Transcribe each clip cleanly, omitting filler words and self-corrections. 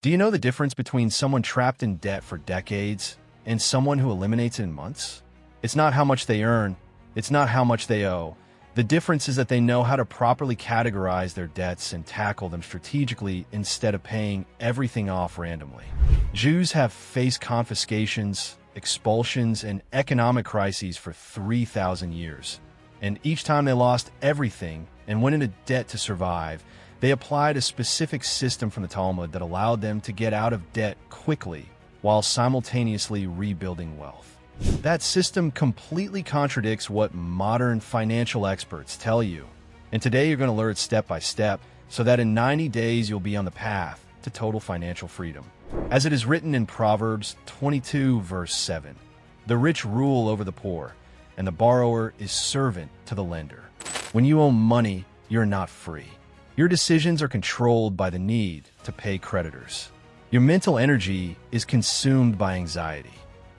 Do you know the difference between someone trapped in debt for decades and someone who eliminates it in months? It's not how much they earn, it's not how much they owe. The difference is that they know how to properly categorize their debts and tackle them strategically instead of paying everything off randomly. Jews have faced confiscations, expulsions, and economic crises for 3,000 years. And each time they lost everything and went into debt to survive, they applied a specific system from the Talmud that allowed them to get out of debt quickly while simultaneously rebuilding wealth. That system completely contradicts what modern financial experts tell you. And today you're going to learn it step by step so that in 90 days you'll be on the path to total financial freedom. As it is written in Proverbs 22 verse 7, the rich rule over the poor, and the borrower is servant to the lender. When you owe money, you're not free. Your decisions are controlled by the need to pay creditors. Your mental energy is consumed by anxiety.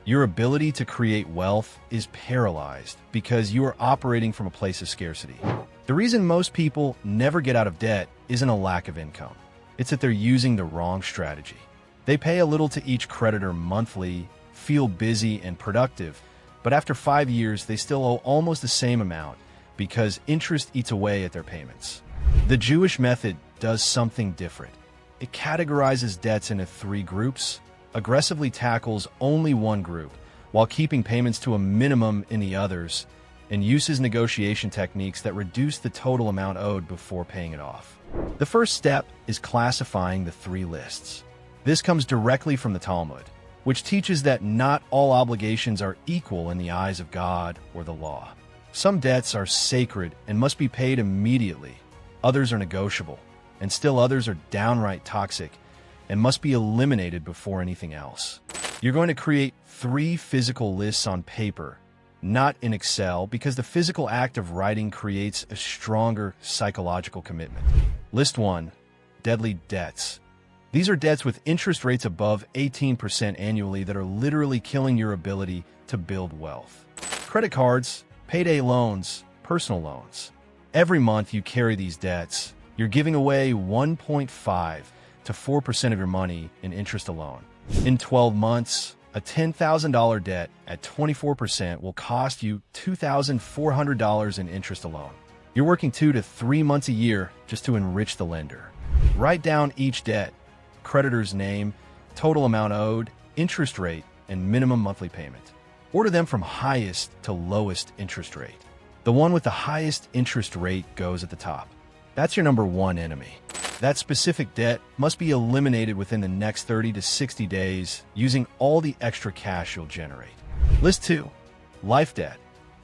Your ability to create wealth is paralyzed because you are operating from a place of scarcity. The reason most people never get out of debt isn't a lack of income. It's that they're using the wrong strategy. They pay a little to each creditor monthly, feel busy and productive, but after 5 years, they still owe almost the same amount because interest eats away at their payments. The Jewish method does something different. It categorizes debts into 3 groups, aggressively tackles only one group, while keeping payments to a minimum in the others, and uses negotiation techniques that reduce the total amount owed before paying it off. The first step is classifying the 3 lists. This comes directly from the Talmud, which teaches that not all obligations are equal in the eyes of God or the law. Some debts are sacred and must be paid immediately. Others are negotiable, and still others are downright toxic and must be eliminated before anything else. You're going to create 3 physical lists on paper, not in Excel, because the physical act of writing creates a stronger psychological commitment. List 1, deadly debts. These are debts with interest rates above 18% annually that are literally killing your ability to build wealth. Credit cards, payday loans, personal loans. Every month you carry these debts, you're giving away 1.5 to 4% of your money in interest alone. In 12 months, a $10,000 debt at 24% will cost you $2,400 in interest alone. You're working 2 to 3 months a year just to enrich the lender. Write down each debt, creditor's name, total amount owed, interest rate, and minimum monthly payment. Order them from highest to lowest interest rate. The one with the highest interest rate goes at the top. That's your number 1 enemy. That specific debt must be eliminated within the next 30 to 60 days using all the extra cash you'll generate. List 2, life debt.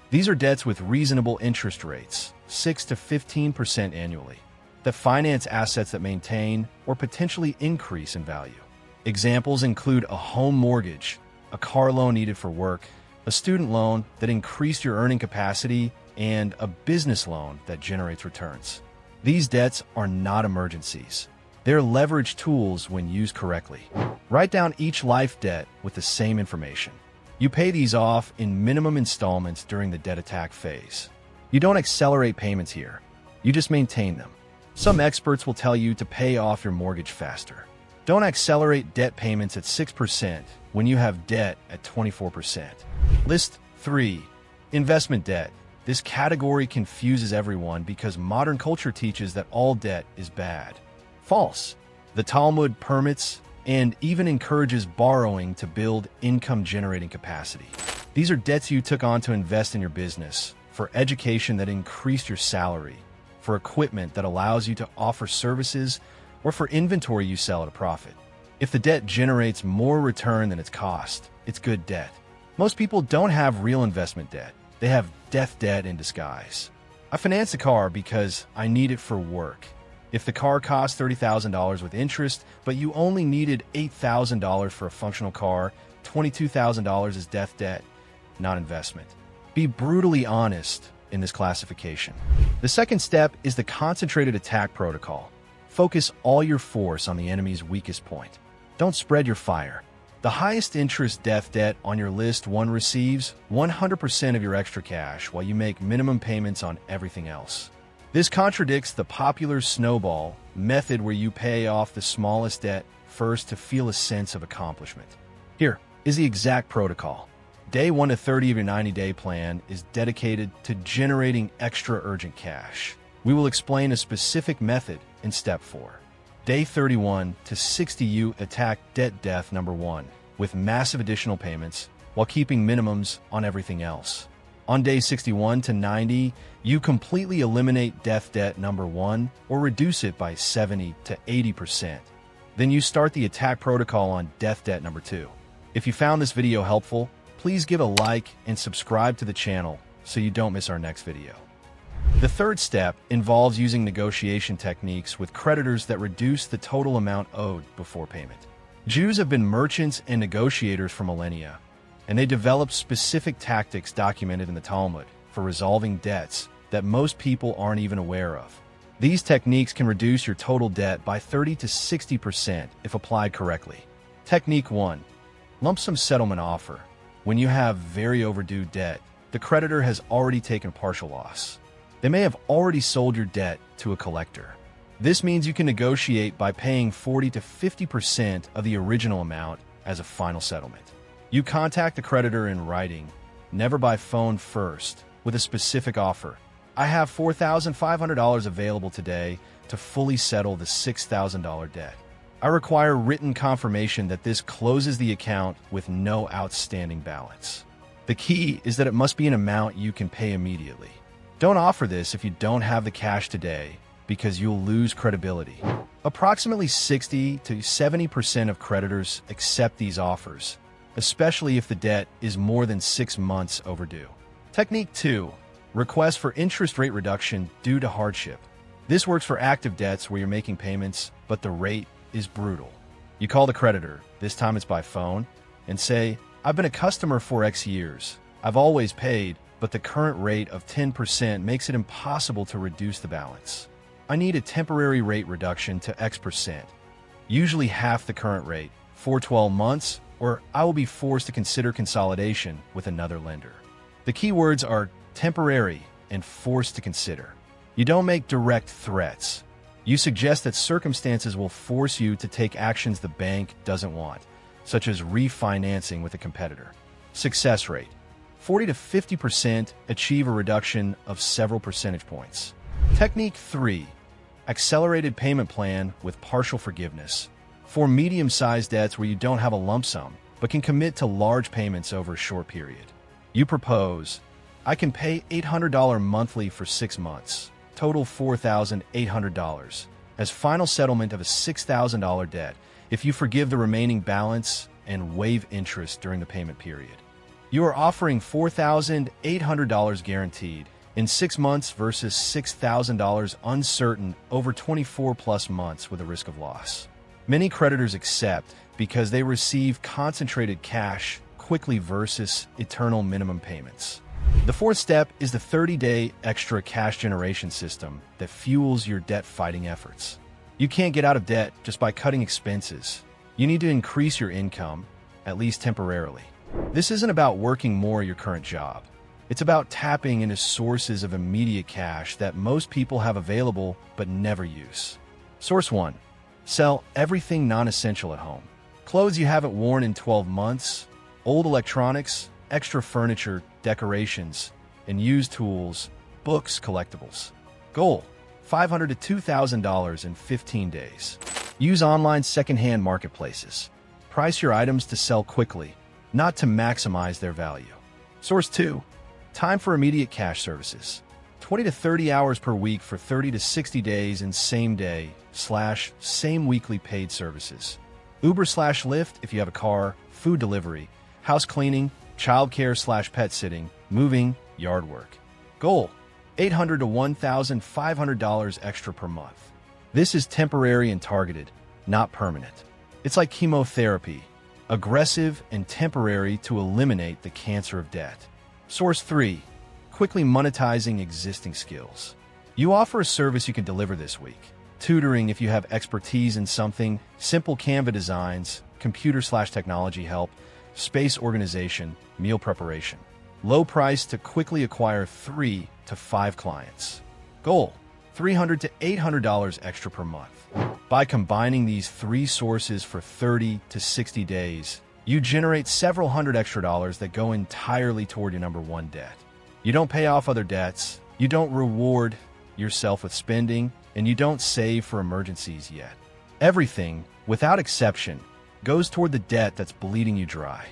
These are debts with reasonable interest rates, 6 to 15% annually, that finance assets that maintain or potentially increase in value. Examples include a home mortgage, a car loan needed for work, a student loan that increased your earning capacity, and a business loan that generates returns. These debts are not emergencies. They're leverage tools when used correctly. Write down each life debt with the same information. You pay these off in minimum installments during the debt attack phase. You don't accelerate payments here. You just maintain them. Some experts will tell you to pay off your mortgage faster. Don't accelerate debt payments at 6% when you have debt at 24%. List 3, investment debt. This category confuses everyone because modern culture teaches that all debt is bad. False. The Talmud permits and even encourages borrowing to build income-generating capacity. These are debts you took on to invest in your business, for education that increased your salary, for equipment that allows you to offer services, or for inventory you sell at a profit. If the debt generates more return than its cost, it's good debt. Most people don't have real investment debt. They have death debt in disguise. I finance a car because I need it for work. If the car costs $30,000 with interest, but you only needed $8,000 for a functional car, $22,000 is death debt, not investment. Be brutally honest in this classification. The second step is the concentrated attack protocol. Focus all your force on the enemy's weakest point. Don't spread your fire. The highest interest death debt on your list 1 receives 100% of your extra cash while you make minimum payments on everything else. This contradicts the popular snowball method where you pay off the smallest debt first to feel a sense of accomplishment. Here is the exact protocol. Day 1 to 30 of your 90-day plan is dedicated to generating extra urgent cash. We will explain a specific method in Step 4. Day 31 to 60, you attack debt death number 1 with massive additional payments while keeping minimums on everything else. On day 61 to 90, you completely eliminate death debt number 1 or reduce it by 70 to 80%. Then you start the attack protocol on death debt number 2. If you found this video helpful, please give a like and subscribe to the channel so you don't miss our next video. The third step involves using negotiation techniques with creditors that reduce the total amount owed before payment. Jews have been merchants and negotiators for millennia, and they developed specific tactics documented in the Talmud for resolving debts that most people aren't even aware of. These techniques can reduce your total debt by 30 to 60% if applied correctly. Technique 1. Lump sum settlement offer. When you have very overdue debt, the creditor has already taken partial loss. They may have already sold your debt to a collector. This means you can negotiate by paying 40 to 50% of the original amount as a final settlement. You contact the creditor in writing, never by phone first, with a specific offer. I have $4,500 available today to fully settle the $6,000 debt. I require written confirmation that this closes the account with no outstanding balance. The key is that it must be an amount you can pay immediately. Don't offer this if you don't have the cash today, because you'll lose credibility. Approximately 60 to 70% of creditors accept these offers, especially if the debt is more than 6 months overdue. Technique 2. Request for interest rate reduction due to hardship. This works for active debts where you're making payments, but the rate is brutal. You call the creditor, this time it's by phone, and say, I've been a customer for X years. I've always paid, but the current rate of 10% makes it impossible to reduce the balance. I need a temporary rate reduction to X%, usually half the current rate, for 12 months, or I will be forced to consider consolidation with another lender. The key words are temporary and forced to consider. You don't make direct threats. You suggest that circumstances will force you to take actions the bank doesn't want, such as refinancing with a competitor. Success rate. 40 to 50% achieve a reduction of several percentage points. Technique 3. Accelerated payment plan with partial forgiveness. For medium-sized debts where you don't have a lump sum, but can commit to large payments over a short period. You propose, I can pay $800 monthly for 6 months, total $4,800, as final settlement of a $6,000 debt if you forgive the remaining balance and waive interest during the payment period. You are offering $4,800 guaranteed in 6 months versus $6,000 uncertain over 24+ months with a risk of loss. Many creditors accept because they receive concentrated cash quickly versus eternal minimum payments. The fourth step is the 30-day extra cash generation system that fuels your debt-fighting efforts. You can't get out of debt just by cutting expenses. You need to increase your income, at least temporarily. This isn't about working more at your current job. It's about tapping into sources of immediate cash that most people have available but never use. Source 1. Sell everything non-essential at home. Clothes you haven't worn in 12 months, old electronics, extra furniture, decorations, and used tools, books, collectibles. Goal: $500 to $2,000 in 15 days. Use online secondhand marketplaces. Price your items to sell quickly, not to maximize their value. Source 2. Time for immediate cash services. 20 to 30 hours per week for 30 to 60 days in same-day/same weekly paid services. Uber/Lyft if you have a car, food delivery, house cleaning, childcare/pet sitting, moving, yard work. Goal: $800 to $1,500 extra per month. This is temporary and targeted, not permanent. It's like chemotherapy, aggressive and temporary to eliminate the cancer of debt. Source 3. Quickly monetizing existing skills. You offer a service you can deliver this week. Tutoring if you have expertise in something, simple Canva designs, computer/technology help, space organization, meal preparation. Low price to quickly acquire 3 to 5 clients. Goal: $300 to $800 extra per month. By combining these three sources for 30 to 60 days, you generate several hundred extra dollars that go entirely toward your number one debt. You don't pay off other debts, you don't reward yourself with spending, and you don't save for emergencies yet. Everything, without exception, goes toward the debt that's bleeding you dry.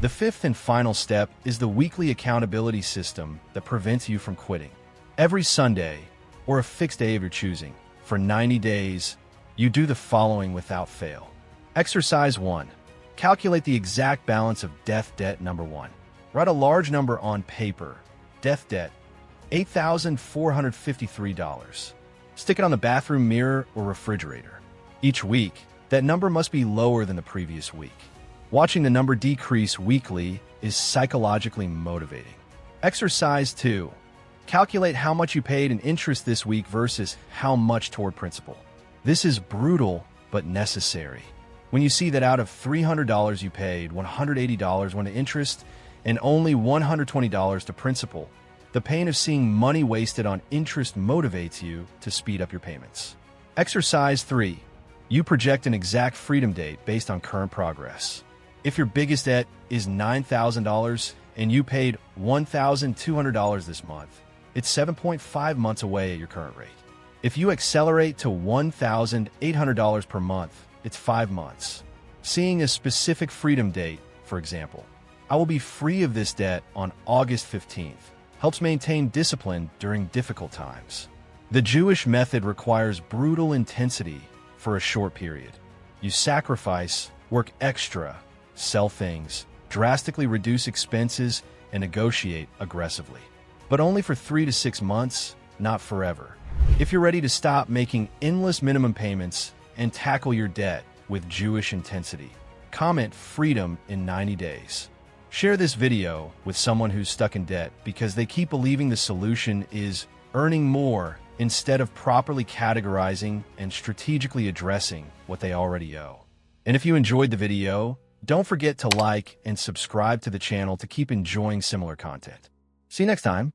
The fifth and final step is the weekly accountability system that prevents you from quitting. Every Sunday, or a fixed day of your choosing, for 90 days, you do the following without fail. Exercise 1. Calculate the exact balance of death debt number 1. Write a large number on paper. Death debt, $8,453. Stick it on the bathroom mirror or refrigerator. Each week, that number must be lower than the previous week. Watching the number decrease weekly is psychologically motivating. Exercise 2. Calculate how much you paid in interest this week versus how much toward principal. This is brutal but necessary. When you see that out of $300 you paid, $180 went to interest and only $120 to principal, the pain of seeing money wasted on interest motivates you to speed up your payments. Exercise 3. You project an exact freedom date based on current progress. If your biggest debt is $9,000 and you paid $1,200 this month, it's 7.5 months away at your current rate. If you accelerate to $1,800 per month, it's 5 months. Seeing a specific freedom date, for example, I will be free of this debt on August 15th, helps maintain discipline during difficult times. The Jewish method requires brutal intensity for a short period. You sacrifice, work extra, sell things, drastically reduce expenses, and negotiate aggressively. But only for 3 to 6 months, not forever. If you're ready to stop making endless minimum payments and tackle your debt with Jewish intensity, comment freedom in 90 days. Share this video with someone who's stuck in debt because they keep believing the solution is earning more instead of properly categorizing and strategically addressing what they already owe. And if you enjoyed the video, don't forget to like and subscribe to the channel to keep enjoying similar content. See you next time.